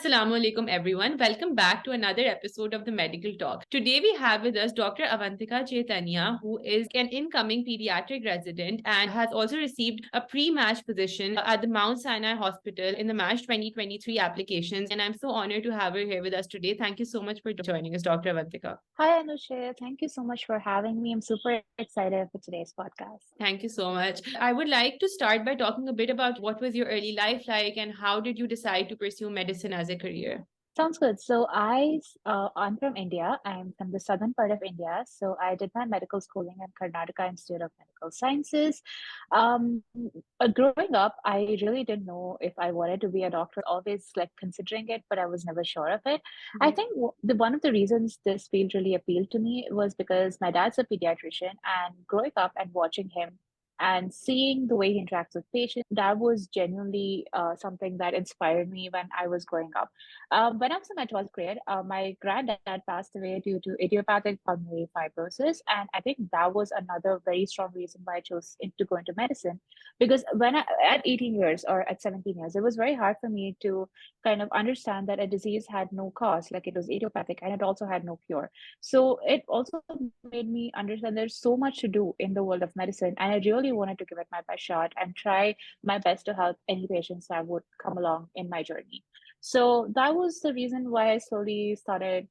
Assalamu alaikum everyone. Welcome back to another episode of the Medical Talk. Today we have with us Dr. Avanthika Chaitanya, who is an incoming pediatric resident and has also received a pre-match position at the Mount Sinai Hospital in the Match 2023 applications. And I'm so honored to have her here with us today. Thank you so much for joining us, Dr. Avanthika. Hi, Anusha. Thank you so much for having me. I'm super excited for today's podcast. Thank you so much. I would like to start by talking a bit about what was your early life like and how did you decide to pursue medicine as a career? Sounds good. So I'm from India. I'm from the southern part of India. So I did my medical schooling at Karnataka Institute of Medical Sciences. Um, Growing up, I really didn't know if I wanted to be a doctor. Always like considering it, but I was never sure of it. I think one of the reasons this field really appealed to me was because my dad's a pediatrician, and growing up and watching him and seeing the way he interacts with patients, that was genuinely something that inspired me when I was growing up. When I was in my 12th grade, my granddad passed away due to idiopathic pulmonary fibrosis. And I think that was another very strong reason why I chose to go into medicine. Because at 18 years or at 17 years, it was very hard for me to kind of understand that a disease had no cause, like it was idiopathic, and it also had no cure. So it also made me understand there's so much to do in the world of medicine. And I really wanted to give it my best shot and try my best to help any patients that would come along in my journey. So that was the reason why I slowly started,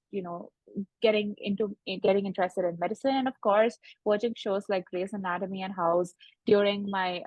getting interested in medicine, and of course, watching shows like Grey's Anatomy and House during my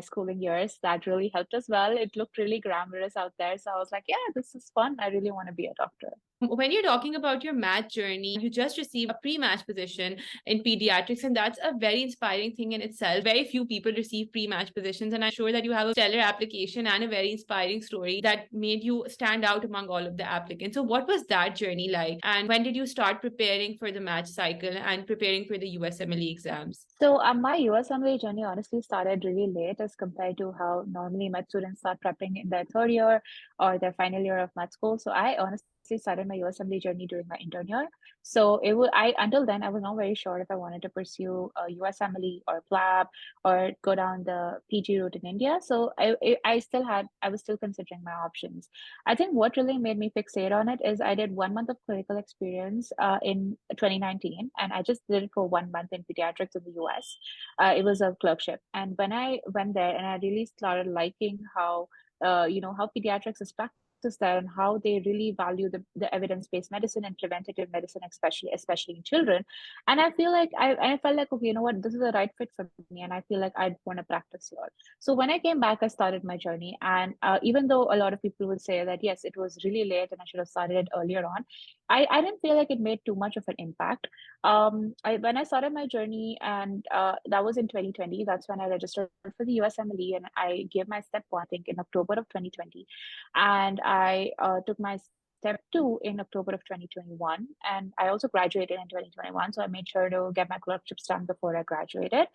schooling years. That really helped as well. It looked really glamorous out there, so I was like, yeah, this is fun. I really want to be a doctor. When you're talking about your match journey, you just received a pre-match position in pediatrics, and that's a very inspiring thing in itself. Very few people receive pre-match positions, and I'm sure that you have a stellar application and a very inspiring story that made you stand out among all of the applicants. So what was that journey like? And when did you start preparing for the match cycle and preparing for the USMLE exams? So my USMLE journey honestly started really late as compared to how normally med students start prepping in their third year or their final year of med school. So I honestly started my USMLE journey during my intern year. So until then I was not very sure if I wanted to pursue a USMLE or PLAB or go down the PG route in India. So I was still considering my options. I think what really made me fixate on it is I did 1 month of clinical experience in 2019, and I just did it for 1 month in pediatrics in the US. It was a clerkship, and when I went there, and I really started liking how how pediatrics is practiced there and how they really value the evidence-based medicine and preventative medicine, especially in children. And I feel like I felt like, okay, you know what, this is the right fit for me, and I feel like I'd want to practice here. So when I came back, I started my journey, and even though a lot of people would say that yes, it was really late and I should have started it earlier on, I didn't feel like it made too much of an impact. When I started my journey, and that was in 2020, that's when I registered for the USMLE, and I gave my step one, I think, in October of 2020, and I took my step two in October of 2021, and I also graduated in 2021. So I made sure to get my clerkships done before I graduated,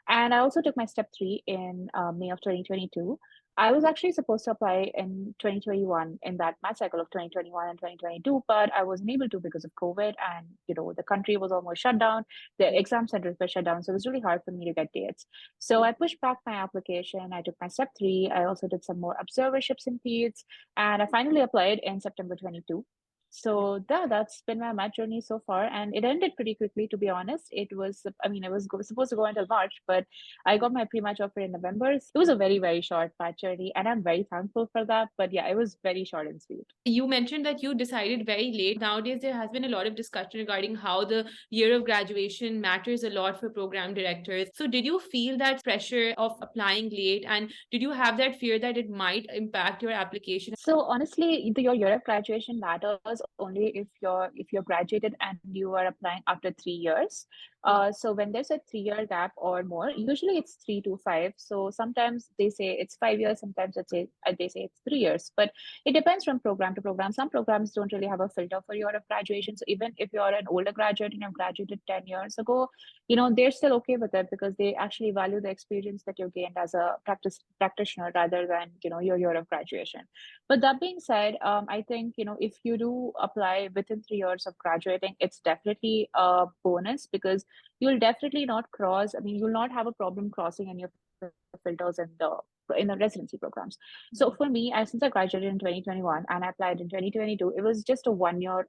and I also took my step three in May of 2022. I was actually supposed to apply in 2021 in that math cycle of 2021 and 2022, but I wasn't able to because of COVID, and the country was almost shut down. The exam centers were shut down, so it was really hard for me to get dates. So I pushed back my application. I took my step three. I also did some more observerships in peds, and I finally applied in September 22. So that's been my math journey so far, and it ended pretty quickly, to be honest. It was supposed to go until March, but I got my pre-match offer in November. It was a very, very short math journey, and I'm very thankful for that. But yeah, it was very short and sweet. You mentioned that you decided very late. Nowadays, there has been a lot of discussion regarding how the year of graduation matters a lot for program directors. So did you feel that pressure of applying late, and did you have that fear that it might impact your application? So honestly, your year of graduation matters only if you're graduated and you are applying after 3 years. So when there's a 3 year gap or more, usually it's 3 to 5. So sometimes they say it's 5 years, sometimes they say it's 3 years. But it depends from program to program. Some programs don't really have a filter for year of graduation. So even if you're an older graduate and you've graduated 10 years ago, they're still okay with it because they actually value the experience that you gained as a practitioner rather than your year of graduation. But that being said, I think if you do apply within 3 years of graduating, it's definitely a bonus because you'll definitely not cross. I mean, you'll not have a problem crossing any of the filters in the in the residency programs. So for me, since I graduated in 2021 and I applied in 2022, it was just a 1 year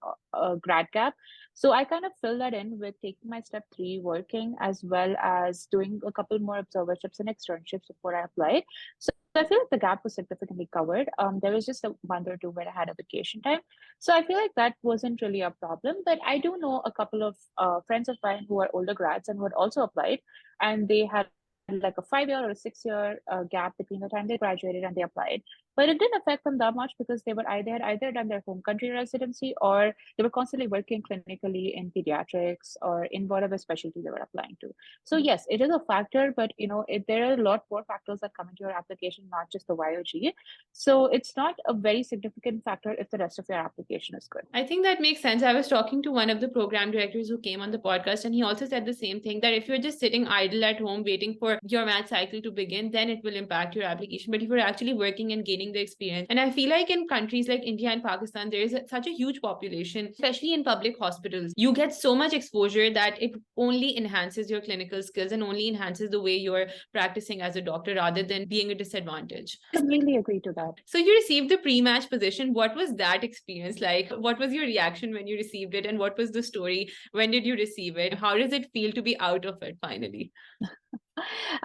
grad gap. So I kind of filled that in with taking my step 3, working, as well as doing a couple more observerships and externships before I applied. So I feel like the gap was significantly covered. There was just a month or two where I had a vacation time. So I feel like that wasn't really a problem. But I do know a couple of friends of mine who are older grads and who had also applied, and they had like a 5 year or a 6 year gap between the time they graduated and they applied. But it didn't affect them that much because they had either done their home country residency or they were constantly working clinically in pediatrics or in whatever specialty they were applying to. So yes, it is a factor, but there are a lot more factors that come into your application, not just the YOG. So it's not a very significant factor if the rest of your application is good. I think that makes sense. I was talking to one of the program directors who came on the podcast, and he also said the same thing, that if you're just sitting idle at home waiting for your math cycle to begin, then it will impact your application. But if you're actually working and gaining the experience, and I feel like in countries like India and Pakistan, there is such a huge population, especially in public hospitals, you get so much exposure that it only enhances your clinical skills and only enhances the way you're practicing as a doctor rather than being a disadvantage. I completely agree to that. So you received the pre-match position. What was that experience like? What was your reaction when you received it? And what was the story? When did you receive it? How does it feel to be out of it finally?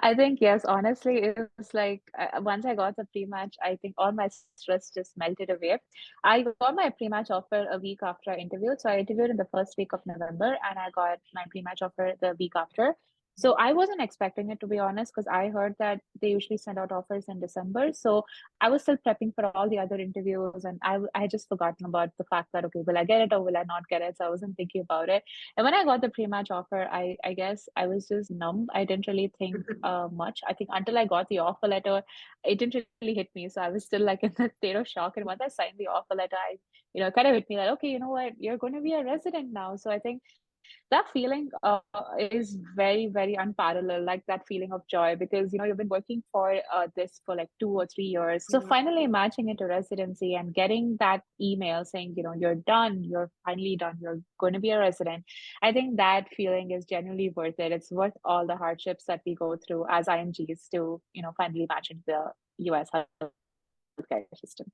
I think, yes, honestly, it was like once I got the pre-match, I think all my stress just melted away. I got my pre-match offer a week after I interviewed. So I interviewed in the first week of November and I got my pre-match offer the week after. So I wasn't expecting it, to be honest, because I heard that they usually send out offers in December. So I was still prepping for all the other interviews and I had just forgotten about the fact that, okay, will I get it or will I not get it? So I wasn't thinking about it. And when I got the pre-match offer, I guess I was just numb. I didn't really think much. I think until I got the offer letter, it didn't really hit me. So I was still like in that state of shock. And once I signed the offer letter, kind of hit me like, okay, you know what, you're going to be a resident now. So I think that feeling is very, very unparalleled, like that feeling of joy, because you've been working for this for like 2 or 3 years. So finally matching into residency and getting that email saying you're done, you're finally done, you're going to be a resident, I think that feeling is genuinely worth it. It's worth all the hardships that we go through as IMGs to finally match into the US healthcare system.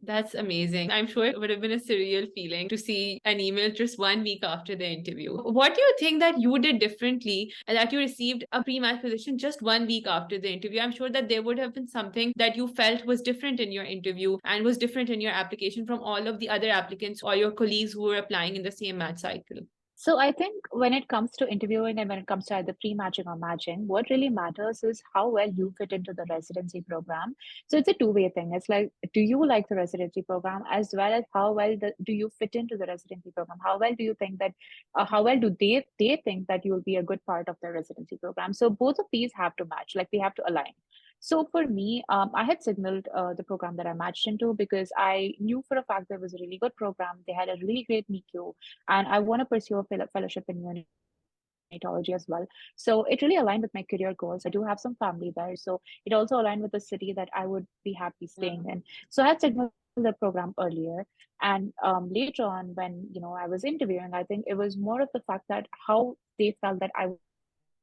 That's amazing. I'm sure it would have been a surreal feeling to see an email just 1 week after the interview. What do you think that you did differently and that you received a pre-match position just 1 week after the interview? I'm sure that there would have been something that you felt was different in your interview and was different in your application from all of the other applicants or your colleagues who were applying in the same match cycle. So I think when it comes to interviewing and when it comes to either pre-matching or matching, what really matters is how well you fit into the residency program. So it's a two-way thing. It's like, do you like the residency program, as well as how well do you fit into the residency program? How well do you think that, how well do they think that you will be a good part of the residency program? So both of these have to match, like they have to align. So for me, I had signaled the program that I matched into because I knew for a fact that it was a really good program. They had a really great NICU, and I want to pursue a fellowship in neonatology as well. So it really aligned with my career goals. I do have some family there, so it also aligned with the city that I would be happy staying in. So I had signaled the program earlier, and later on when I was interviewing, I think it was more of the fact that how they felt that I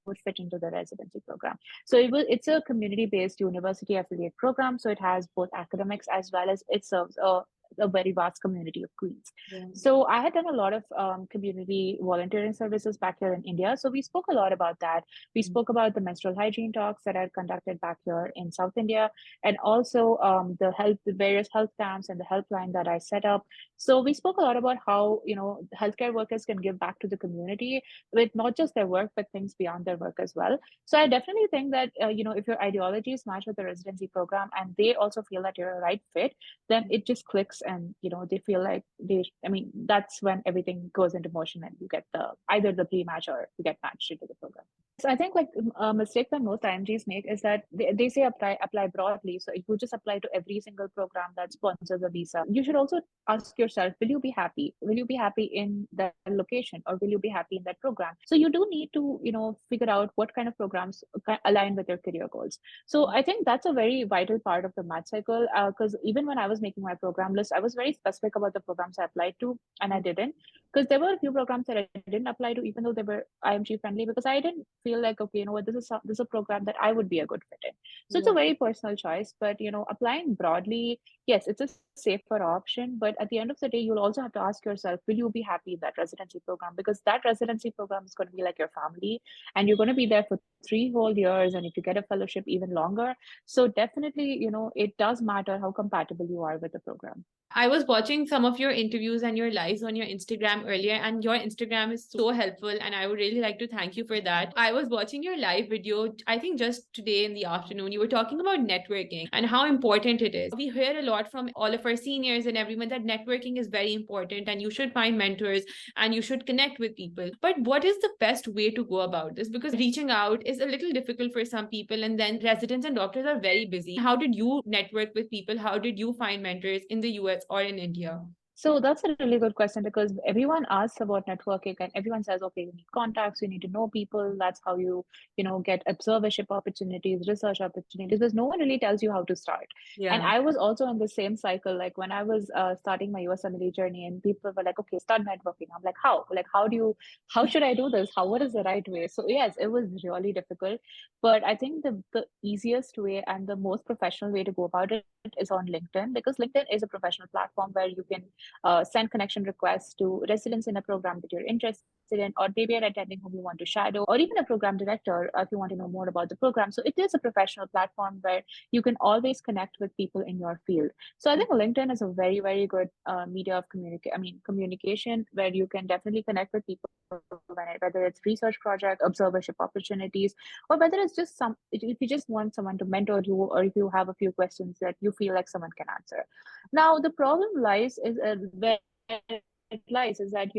would fit into the residency program. So it's a community-based university affiliate program. So it has both academics as well as it serves a very vast community of Queens. Yeah. So I had done a lot of community volunteering services back here in India. So we spoke a lot about that. We spoke about the menstrual hygiene talks that I had conducted back here in South India, and also the various health camps and the helpline that I set up. So we spoke a lot about how healthcare workers can give back to the community with not just their work, but things beyond their work as well. So I definitely think that if your ideologies match with the residency program and they also feel that you're a right fit, then it just clicks, and they feel like that's when everything goes into motion and you get either the pre-match or you get matched into the program. So I think like a mistake that most IMGs make is that they say apply broadly. So if you just apply to every single program that sponsors a visa, you should also ask yourself, will you be happy? Will you be happy in that location, or will you be happy in that program? So you do need to, figure out what kind of programs align with your career goals. So I think that's a very vital part of the match cycle, because even when I was making my program list, I was very specific about the programs I applied to, and I didn't. Because there were a few programs that I didn't apply to, even though they were IMG friendly, because I didn't feel like, okay, you know what, this is a program that I would be a good fit in. So it's a Yeah. very personal choice, but applying broadly, yes, it's a safer option. But at the end of the day, you'll also have to ask yourself, will you be happy in that residency program? Because that residency program is going to be like your family, and you're going to be there for 3 whole years. And if you get a fellowship, even longer. So definitely, it does matter how compatible you are with the program. I was watching some of your interviews and your lives on your Instagram earlier, and your Instagram is so helpful. And I would really like to thank you for that. I was watching your live video, I think just today in the afternoon. You were talking about networking and how important it is. We hear a lot from all of our seniors and everyone that networking is very important and you should find mentors and you should connect with people. But what is the best way to go about this? Because reaching out is a little difficult for some people, and then residents and doctors are very busy. How did you network with people? How did you find mentors in the US or in India? So that's a really good question, because everyone asks about networking and everyone says, okay, you need contacts, you need to know people. That's how get observership opportunities, research opportunities, because no one really tells you how to start. And Yeah. I was also in the same cycle, like when I was starting my USMLE journey, and people were like, okay, start networking. I'm like, how? Like, how should I do this? What is the right way? So yes, it was really difficult. But I think the easiest way and the most professional way to go about it is on LinkedIn, because LinkedIn is a professional platform where you can send connection requests to residents in a program that you're interested in, or maybe an attending whom you want to shadow, or even a program director if you want to know more about the program. So it is a professional platform where you can always connect with people in your field. So I think LinkedIn is a very, very good media of communication, where you can definitely connect with people, whether it's research project, observership opportunities, or whether it's just if you just want someone to mentor you, or if you have a few questions that you feel like someone can answer. Now, the problem lies is where it lies is that,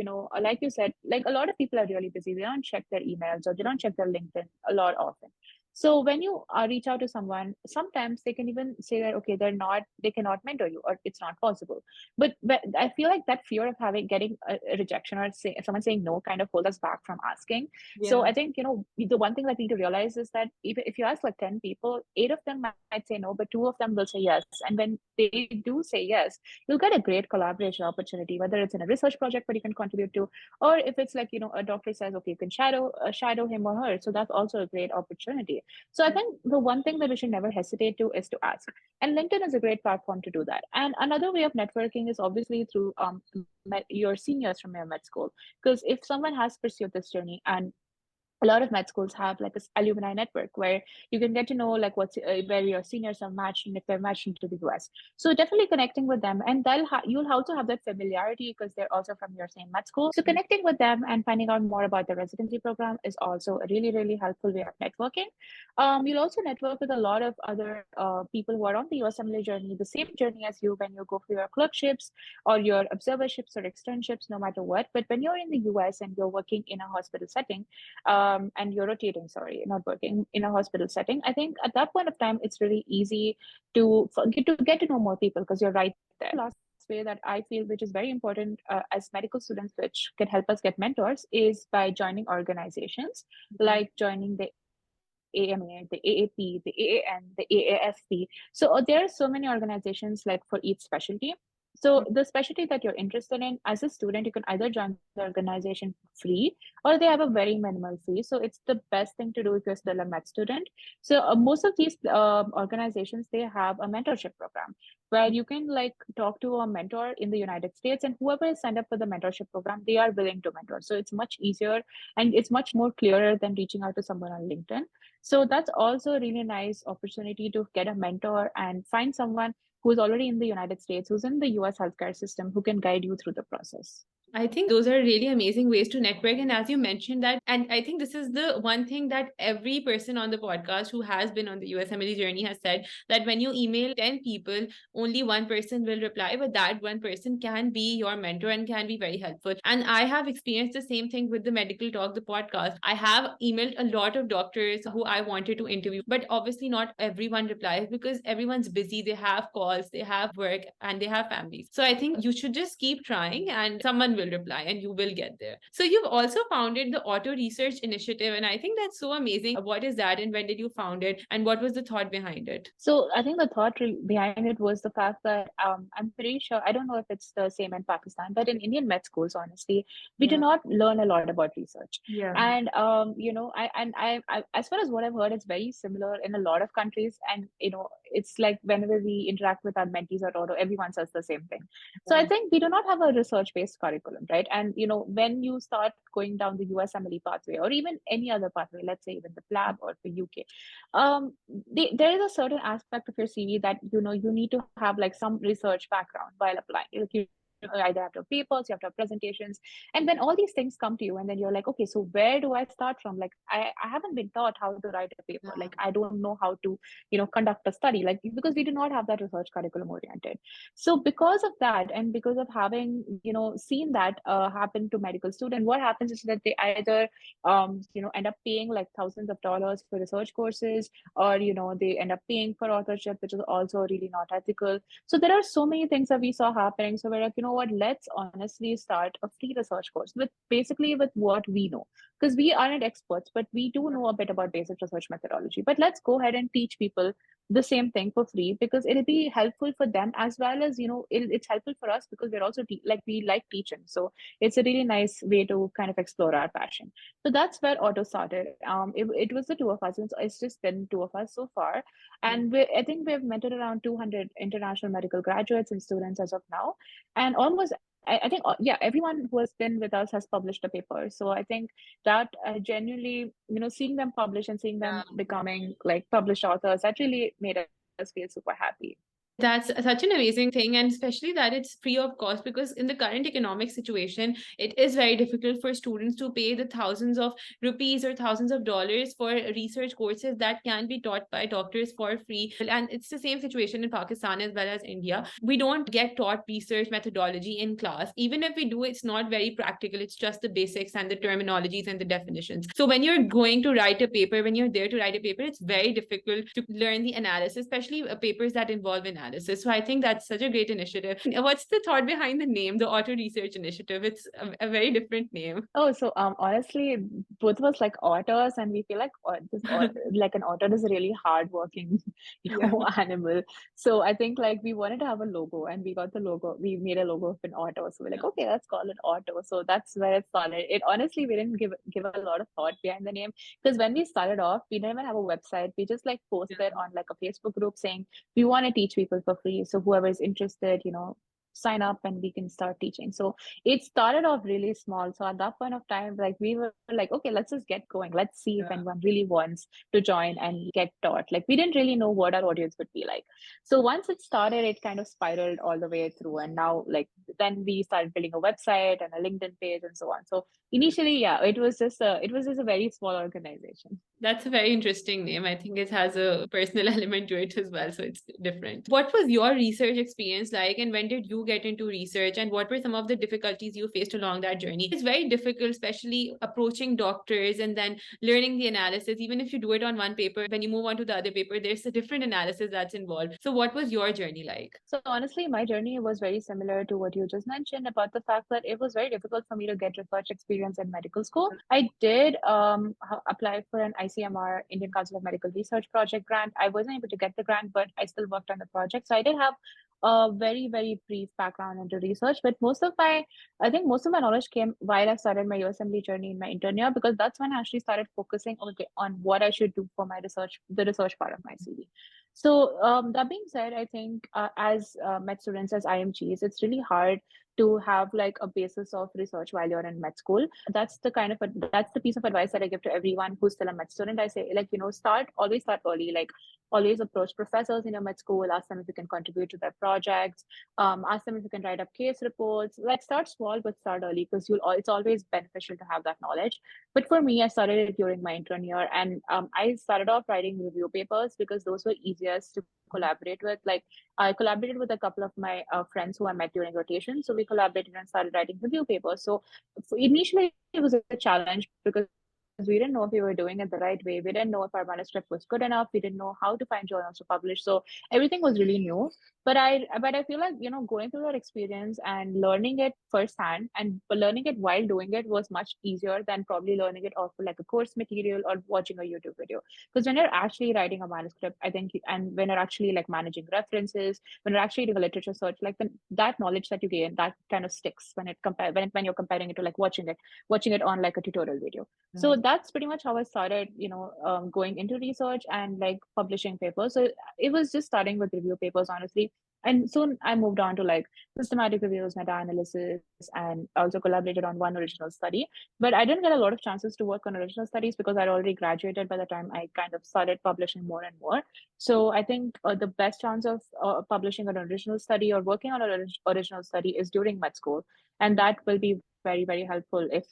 like you said, like a lot of people are really busy. They don't check their emails or they don't check their LinkedIn a lot often. So when you reach out to someone, sometimes they can even say that, okay, they cannot mentor you, or it's not possible. But I feel like that fear of getting a rejection, or someone saying no, kind of hold us back from asking. So Yeah. I think, the one thing that we need to realize is that if you ask like 10 people, 8 of them might say no, but 2 of them will say yes. And when they do say yes, you'll get a great collaboration opportunity, whether it's in a research project where you can contribute to, or if it's like, a doctor says, okay, you can shadow him or her. So that's also a great opportunity. So I think the one thing that we should never hesitate to is to ask. And LinkedIn is a great platform to do that. And another way of networking is obviously through your seniors from your med school. Because if someone has pursued this journey, and a lot of med schools have like this alumni network where you can get to know like where your seniors are matched, and if they're matched into the US. So definitely connecting with them, and you'll also have that familiarity because they're also from your same med school. So connecting with them and finding out more about the residency program is also a really, really helpful way of networking. You'll also network with a lot of other people who are on the USMLE journey, the same journey as you, when you go for your clerkships or your observerships or externships, no matter what. But when you're in the US and you're working in a hospital setting, and you're rotating, sorry, not working in a hospital setting, I think at that point of time, it's really easy to get to know more people because you're right there. Last way that I feel, which is very important as medical students, which can help us get mentors, is by joining organizations, like joining the AMA, the AAP, the AAN, the AAFP. So there are so many organizations like for each specialty. So the specialty that you're interested in as a student, you can either join the organization free, or they have a very minimal fee. So it's the best thing to do if you're still a med student. So most of these organizations, they have a mentorship program where you can like talk to a mentor in the United States, and whoever is signed up for the mentorship program, they are willing to mentor. So it's much easier and it's much more clearer than reaching out to someone on LinkedIn. So that's also a really nice opportunity to get a mentor and find someone who's already in the United States, who's in the US healthcare system, who can guide you through the process. I think those are really amazing ways to network. And as you mentioned that, and I think this is the one thing that every person on the podcast who has been on the USMLE journey has said, that when you email 10 people, only one person will reply, but that one person can be your mentor and can be very helpful. And I have experienced the same thing with the Medical Talk, the podcast. I have emailed a lot of doctors who I wanted to interview, but obviously not everyone replies because everyone's busy. They have calls, they have work, and they have families. So I think you should just keep trying and someone will will reply and you will get there. So you've also founded the Otto Research Initiative, and I think that's so amazing. What is that, and when did you found it, and what was the thought behind it? So I think the thought behind it was the fact that I'm pretty sure, I don't know if it's the same in Pakistan, but in Indian med schools, honestly, we do not learn a lot about research. Yeah. And I as far as what I've heard, it's very similar in a lot of countries. And it's like whenever we interact with our mentees or Auto, everyone says the same thing. So I think we do not have a research-based curriculum, right? And when you start going down the USMLE pathway or even any other pathway, let's say even the PLAB or the UK, there is a certain aspect of your CV that you need to have like some research background while applying. Like you either have to have papers, you have to have presentations, and when all these things come to you, and then you're like, okay, so where do I start from? Like I haven't been taught how to write a paper. Like I don't know how to conduct a study, like because we do not have that research curriculum oriented. So because of that, and because of having seen that happen to medical students, what happens is that they either end up paying like thousands of dollars for research courses, or they end up paying for authorship, which is also really not ethical. So there are so many things that we saw happening. So we're like, what, let's honestly start a free research course with what we know, because we aren't experts, but we do know a bit about basic research methodology. But let's go ahead and teach people the same thing for free, because it'll be helpful for them as well as it's helpful for us, because we're also we like teaching. So it's a really nice way to kind of explore our passion. So that's where Otto started. It was the two of us. It's just been two of us so far, and I think we've mentored around 200 international medical graduates and students as of now, and almost. I think, yeah, everyone who has been with us has published a paper. So I think that genuinely, seeing them publish and seeing them becoming like published authors, that really made us feel super happy. That's such an amazing thing, and especially that it's free of cost, because in the current economic situation, it is very difficult for students to pay the thousands of rupees or thousands of dollars for research courses that can be taught by doctors for free. And it's the same situation in Pakistan as well as India. We don't get taught research methodology in class. Even if we do, it's not very practical. It's just the basics and the terminologies and the definitions. So when you're going to write a paper, when you're there to write a paper, it's very difficult to learn the analysis, especially papers that involve analysis. So I think that's such a great initiative. What's the thought behind the name, the Otto Research Initiative? It's a very different name. Oh, so honestly, both of us like otters, and we feel like like an otter is a really hardworking, animal. So I think like we wanted to have a logo, and we got the logo. We made a logo of an otter. So we're like, okay, let's call it Otto. So that's where it started. It honestly, we didn't give a lot of thought behind the name, because when we started off, we didn't even have a website. We just like posted on like a Facebook group saying we want to teach people for free. So whoever is interested, sign up and we can start teaching. So it started off really small. So at that point of time, like we were like, okay, let's just get going. Let's see if anyone really wants to join and get taught. Like we didn't really know what our audience would be like. So once it started, it kind of spiraled all the way through. And now like then we started building a website and a LinkedIn page and so on. So initially, yeah, it was just a very small organization. That's a very interesting name. I think it has a personal element to it as well, so it's different. What was your research experience like, and when did you get into research, and what were some of the difficulties you faced along that journey? It's very difficult, especially approaching doctors and then learning the analysis. Even if you do it on one paper, when you move on to the other paper, there's a different analysis that's involved. So what was your journey like? So honestly, my journey was very similar to what you just mentioned, about the fact that it was very difficult for me to get research experience in medical school. I did apply for an ICMR, Indian Council of Medical Research project grant. I wasn't able to get the grant, but I still worked on the project. So I did have a very, very brief background into research, but I think most of my knowledge came while I started my USMLE journey in my intern year, because that's when I actually started focusing on what I should do for my research, the research part of my CV. So that being said, I think as med students, as IMGs, it's really hard to have like a basis of research while you're in med school. That's the piece of advice that I give to everyone who's still a med student. I say, like, always start early, like always approach professors in your med school, ask them if you can contribute to their projects, ask them if you can write up case reports. Like start small, but start early, because it's always beneficial to have that knowledge. But for me, I started it during my intern year, and I started off writing review papers because those were easiest to collaborate with. Like I collaborated with a couple of my friends who I met during rotation. So we collaborated and started writing review papers. So initially it was a challenge because we didn't know if we were doing it the right way. We didn't know if our manuscript was good enough. We didn't know how to find journals to publish. So everything was really new. But I feel like, going through that experience and learning it firsthand and learning it while doing it was much easier than probably learning it off of like a course material or watching a YouTube video. Because when you're actually writing a manuscript, I think, and when you're actually like managing references, when you're actually doing a literature search, like that knowledge that you gain, that kind of sticks when you're comparing it to like watching it on like a tutorial video. So that's pretty much how I started, going into research and like publishing papers. So it was just starting with review papers, honestly. And soon I moved on to like systematic reviews, meta-analysis, and also collaborated on one original study. But I didn't get a lot of chances to work on original studies because I'd already graduated by the time I kind of started publishing more and more. So I think the best chance of publishing an original study or working on an original study is during med school. And that will be very, very helpful if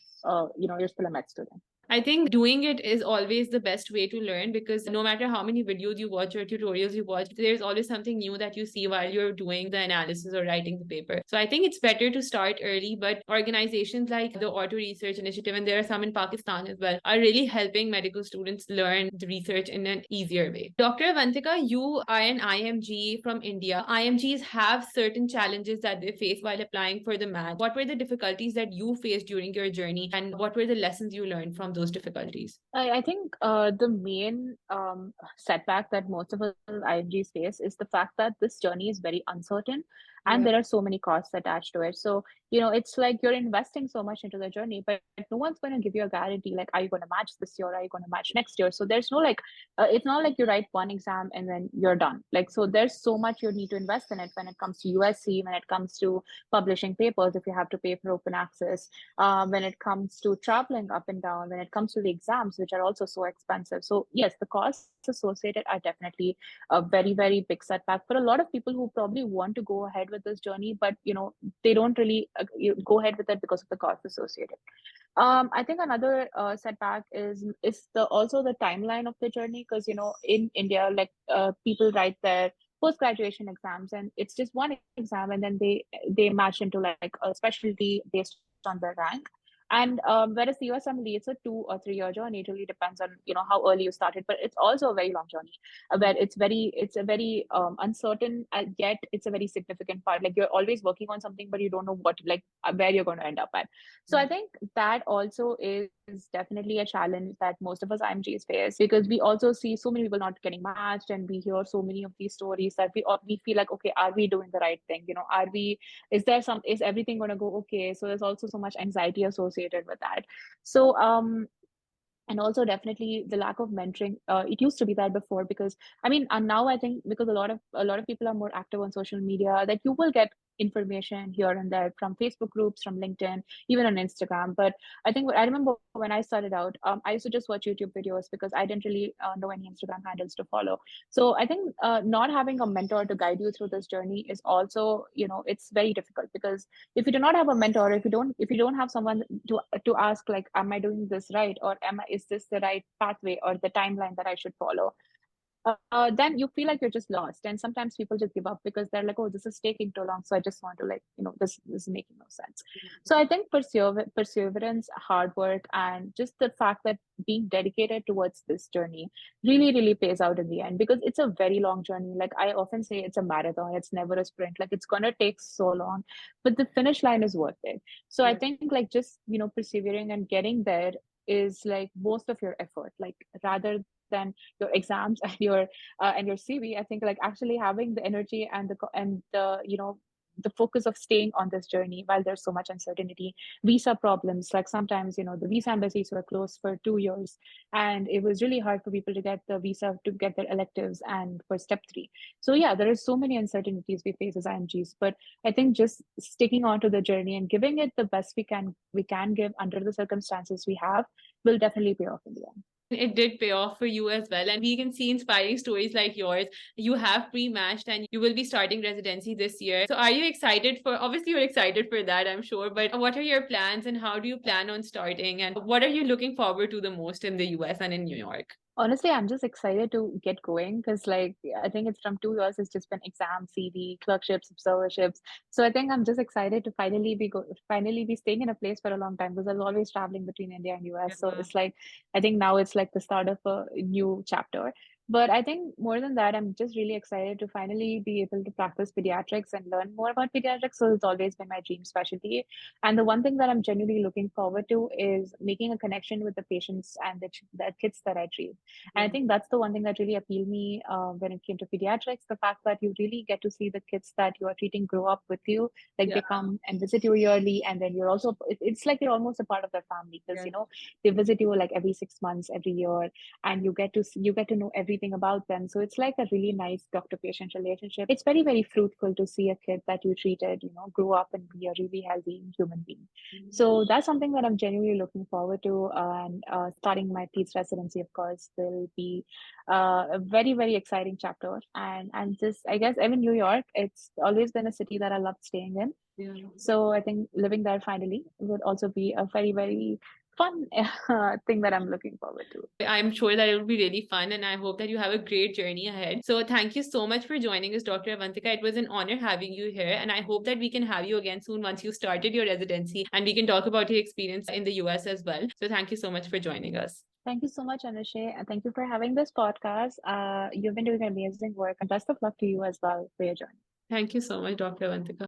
you're still a med student. I think doing it is always the best way to learn, because no matter how many videos you watch or tutorials you watch, there's always something new that you see while you're doing the analysis or writing the paper. So I think it's better to start early, but organizations like the Otto Research Initiative, and there are some in Pakistan as well, are really helping medical students learn the research in an easier way. Dr. Avanthika, you are an IMG from India. IMGs have certain challenges that they face while applying for the match. What were the difficulties that you faced during your journey, and what were the lessons you learned from those difficulties? I think the main setback that most of us IMGs face is the fact that this journey is very uncertain and there are so many costs attached to it. So, it's like you're investing so much into the journey, but no one's going to give you a guarantee like, are you going to match this year? Are you going to match next year? So there's no like, it's not like you write one exam and then you're done. Like, so there's so much you need to invest in it when it comes to USC, when it comes to publishing papers, if you have to pay for open access, when it comes to traveling up and down, when it comes to the exams, which are also so expensive. So yes, the costs associated are definitely a very, very big setback for a lot of people who probably want to go ahead with this journey, but they don't really go ahead with it because of the cost associated. I think another setback is also the timeline of the journey, because in India, like people write their post-graduation exams and it's just one exam, and then they match into like a specialty based on their rank. And whereas the USMLE, it's a 2 or 3 year journey. It really depends on how early you started, but it's also a very long journey where it's a very uncertain, yet it's a very significant part. Like you're always working on something, but you don't know where you're going to end up at. So I think that also is definitely a challenge that most of us IMGs face, because we also see so many people not getting matched, and we hear so many of these stories that we feel like, okay, are we doing the right thing? Is everything going to go okay? So there's also so much anxiety associated with that. So and also definitely the lack of mentoring. It used to be that before, because and now I think because a lot of people are more active on social media, that you will get information here and there from Facebook groups, from LinkedIn, even on Instagram. But I remember when I started out, I used to just watch YouTube videos because I didn't really know any Instagram handles to follow. So I think not having a mentor to guide you through this journey is also, it's very difficult, because if you do not have a mentor, if you don't have someone to ask like, am I doing this right, or is this the right pathway or the timeline that I should follow, then you feel like you're just lost. And sometimes people just give up because they're like, oh, this is taking too long, so I just want to this is making no sense. So I think perseverance, hard work, and just the fact that being dedicated towards this journey really, really pays out in the end, because it's a very long journey. Like I often say, it's a marathon, it's never a sprint. Like it's gonna take so long, but the finish line is worth it. So I think like just persevering and getting there is like most of your effort, like rather than your exams and your CV. I think like actually having the energy and the focus of staying on this journey while there's so much uncertainty, visa problems. Like sometimes the visa embassies were closed for 2 years, and it was really hard for people to get the visa to get their electives and for step 3. So yeah, there are so many uncertainties we face as IMGs, but I think just sticking on to the journey and giving it the best we can give under the circumstances we have will definitely pay off in the end. It did pay off for you as well. And we can see inspiring stories like yours. You have pre-matched and you will be starting residency this year. So are you excited obviously you're excited for that, I'm sure, but what are your plans and how do you plan on starting? And what are you looking forward to the most in the US and in New York? Honestly, I'm just excited to get going because, like, I think it's from 2 years. It's just been exam, CV, clerkships, observerships. So I think I'm just excited to finally be staying in a place for a long time because I was always traveling between India and US. So Yeah. it's like I think now it's like the start of a new chapter. But I think more than that, I'm just really excited to finally be able to practice pediatrics and learn more about pediatrics. So it's always been my dream specialty. And the one thing that I'm genuinely looking forward to is making a connection with the patients and the kids that I treat. And I Yeah. think that's the one thing that really appealed me when it came to pediatrics, the fact that you really get to see the kids that you are treating grow up with you, like Yeah. they come and visit you yearly, and then you're also, it's like you're almost a part of their family because, Yeah. they visit you like every 6 months, every year, and you get to know everything about them. So it's like a really nice doctor-patient relationship. It's very, very fruitful to see a kid that you treated, grow up and be a really healthy human being. So that's something that I'm genuinely looking forward to. And starting my PEDS residency, of course, will be a very, very exciting chapter. And just, I guess, I'm in New York. It's always been a city that I loved staying in. Yeah. So I think living there finally would also be a very, very fun thing that I'm looking forward to. I'm sure that it will be really fun, and I hope that you have a great journey ahead. So, thank you so much for joining us, Dr. Avanthika. It was an honor having you here, and I hope that we can have you again soon once you started your residency and we can talk about your experience in the US as well. So, thank you so much for joining us. Thank you so much, Anushay, and thank you for having this podcast. You've been doing amazing work, and best of luck to you as well for your journey. Thank you so much, Dr. Avanthika.